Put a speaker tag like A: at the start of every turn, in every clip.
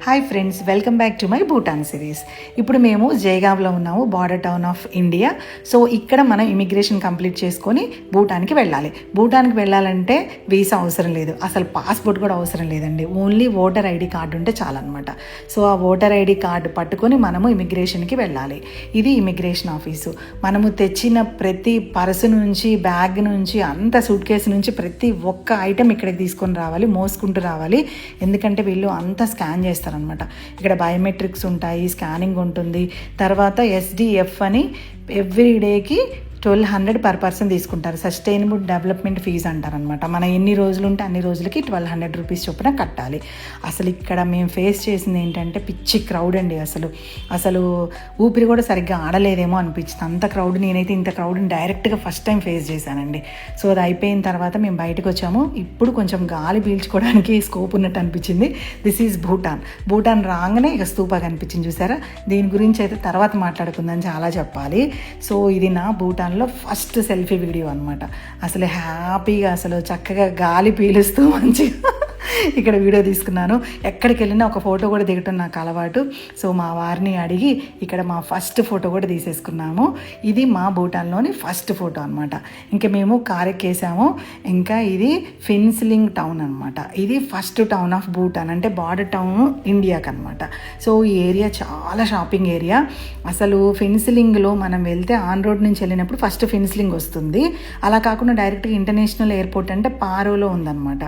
A: Hi friends, welcome back to my Bhutan series. ఇప్పుడు మేము జైగావ్లో ఉన్నాము, border town of India. So ఇక్కడ మనం ఇమిగ్రేషన్ కంప్లీట్ చేసుకొని భూటాన్కి వెళ్ళాలి. భూటాన్కి వెళ్ళాలంటే వీసా అవసరం లేదు, అసలు పాస్పోర్ట్ కూడా అవసరం లేదండి. ఓన్లీ ఓటర్ ఐడి కార్డు ఉంటే చాలన్నమాట. సో ఆ ఓటర్ ఐడి కార్డు పట్టుకొని మనము ఇమిగ్రేషన్కి వెళ్ళాలి. ఇది ఇమిగ్రేషన్ ఆఫీసు. మనము తెచ్చిన ప్రతి పర్సు నుంచి, బ్యాగ్ నుంచి, అంత సూట్ కేసు నుంచి ప్రతి ఒక్క ఐటెం ఇక్కడికి తీసుకొని రావాలి, మోసుకుంటూ రావాలి. ఎందుకంటే వీళ్ళు అంతా స్కాన్ చేస్తారు అనమాట. ఇక్కడ బయోమెట్రిక్స్ ఉంటాయి, స్కానింగ్ ఉంటుంది. తర్వాత SDF అని ఎవ్రీ డేకి 1200 పర్ పర్సన్ తీసుకుంటారు. సస్టైనబుల్ డెవలప్మెంట్ ఫీజు అంటారనమాట. మన ఎన్ని రోజులు ఉంటే అన్ని రోజులకి 1200 రూపీస్ చొప్పున కట్టాలి. అసలు ఇక్కడ మేము ఫేస్ చేసింది ఏంటంటే పిచ్చి క్రౌడ్ అండి. అసలు ఊపిరి కూడా సరిగ్గా ఆడలేదేమో అనిపించింది, అంత క్రౌడ్. నేనైతే ఇంత క్రౌడ్ని డైరెక్ట్గా ఫస్ట్ టైం ఫేస్ చేశానండి. సో అది అయిపోయిన తర్వాత మేము బయటకు వచ్చాము. ఇప్పుడు కొంచెం గాలి పీల్చుకోవడానికి స్కోప్ ఉన్నట్టు అనిపించింది. దిస్ ఈజ్ భూటాన్ రాగానే ఇక స్తూపా కనిపించింది, చూసారా. దీని గురించి అయితే తర్వాత మాట్లాడుకుందని చాలా చెప్పాలి. సో ఇది నా భూటాన్ ఫస్ట్ సెల్ఫీ వీడియో అనమాట. అసలు హ్యాపీగా, అసలు చక్కగా గాలి పీలుస్తూ మంచిగా ఇక్కడ వీడియో తీసుకున్నాను. ఎక్కడికి వెళ్ళినా ఒక ఫోటో కూడా దిగటం నాకు అలవాటు. సో మా వారిని అడిగి ఇక్కడ మా ఫస్ట్ ఫోటో కూడా తీసేసుకున్నాము. ఇది మా భూటాన్లోని ఫస్ట్ ఫోటో అనమాట. ఇంకా మేము కార్ ఎక్కేసాము. ఇంకా ఇది ఫిన్సిలింగ్ టౌన్ అనమాట. ఇది ఫస్ట్ టౌన్ ఆఫ్ భూటాన్, అంటే బార్డర్ టౌన్ ఇండియాకి అనమాట. సో ఈ ఏరియా చాలా షాపింగ్ ఏరియా. అసలు ఫిన్సిలింగ్లో మనం వెళ్తే ఆన్ రోడ్ నుంచి వెళ్ళినప్పుడు ఫస్ట్ ఫిన్సిలింగ్ వస్తుంది. అలా కాకుండా డైరెక్ట్గా ఇంటర్నేషనల్ ఎయిర్పోర్ట్ అంటే పారోలో ఉందన్నమాట.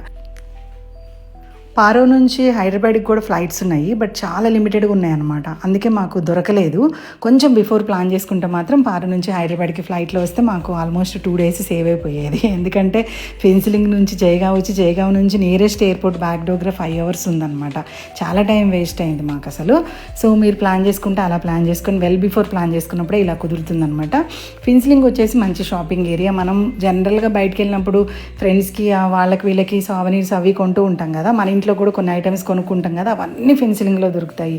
A: పారో నుంచి హైదరాబాద్కి కూడా ఫ్లైట్స్ ఉన్నాయి, బట్ చాలా లిమిటెడ్గా ఉన్నాయన్నమాట. అందుకే మాకు దొరకలేదు. కొంచెం బిఫోర్ ప్లాన్ చేసుకుంటే మాత్రం పారో నుంచి హైదరాబాద్కి ఫ్లైట్లో వస్తే మాకు ఆల్మోస్ట్ 2 days సేవ్ అయిపోయేది. ఎందుకంటే ఫెన్సిలింగ్ నుంచి జైగావ్ వచ్చి, జైగావ్ నుంచి నియరెస్ట్ ఎయిర్పోర్ట్ బ్యాక్డోగ్రా 5 hours ఉందన్నమాట. చాలా టైం వేస్ట్ అయింది మాకు అసలు. సో మీరు ప్లాన్ చేసుకుంటే అలా ప్లాన్ చేసుకొని వెల్ బిఫోర్ ప్లాన్ చేసుకున్నప్పుడే ఇలా కుదురుతుందనమాట. ఫెన్సిలింగ్ వచ్చేసి మంచి షాపింగ్ ఏరియా. మనం జనరల్గా బయటకు వెళ్ళినప్పుడు ఫ్రెండ్స్కి వాళ్ళకి వీళ్ళకి సావనీర్స్ అవి కొంటూ ఉంటాం కదా, మన ఇంట్లో కూడా కొన్ని ఐటమ్స్ కొనుక్కుంటాం కదా, అవన్నీ ఫెన్సిలింగ్లో దొరుకుతాయి.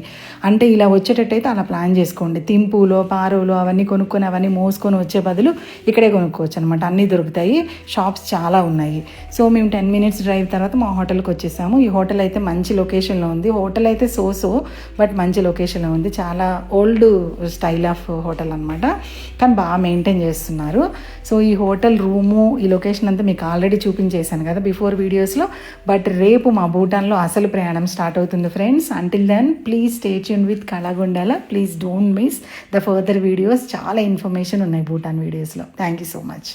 A: అంటే ఇలా వచ్చేటట్టయితే అలా ప్లాన్ చేసుకోండి. తింపులో, పారోలో అవన్నీ కొనుక్కొని అవన్నీ మోసుకొని వచ్చే బదులు ఇక్కడే కొనుక్కోవచ్చు అనమాట. అన్నీ దొరుకుతాయి, షాప్స్ చాలా ఉన్నాయి. సో మేము 10 minutes డ్రైవ్ తర్వాత మా హోటల్కి వచ్చేసాము. ఈ హోటల్ అయితే మంచి లొకేషన్లో ఉంది. హోటల్ అయితే సో బట్ మంచి లొకేషన్లో ఉంది. చాలా ఓల్డ్ స్టైల్ ఆఫ్ హోటల్ అనమాట, కానీ బాగా మెయింటైన్ చేస్తున్నారు. సో ఈ హోటల్ రూము, ఈ లొకేషన్ అంతా మీకు ఆల్రెడీ చూపించేశాను కదా బిఫోర్ వీడియోస్లో. బట్ రేపు మా భూటాన్లో అసలు ప్రయాణం స్టార్ట్ అవుతుంది friends. Until then please stay tune with Kalagondala. Please don't miss the further videos. చాలా ఇన్ఫర్మేషన్ ఉన్నాయి భూటాన్ వీడియోస్లో. Thank you so much.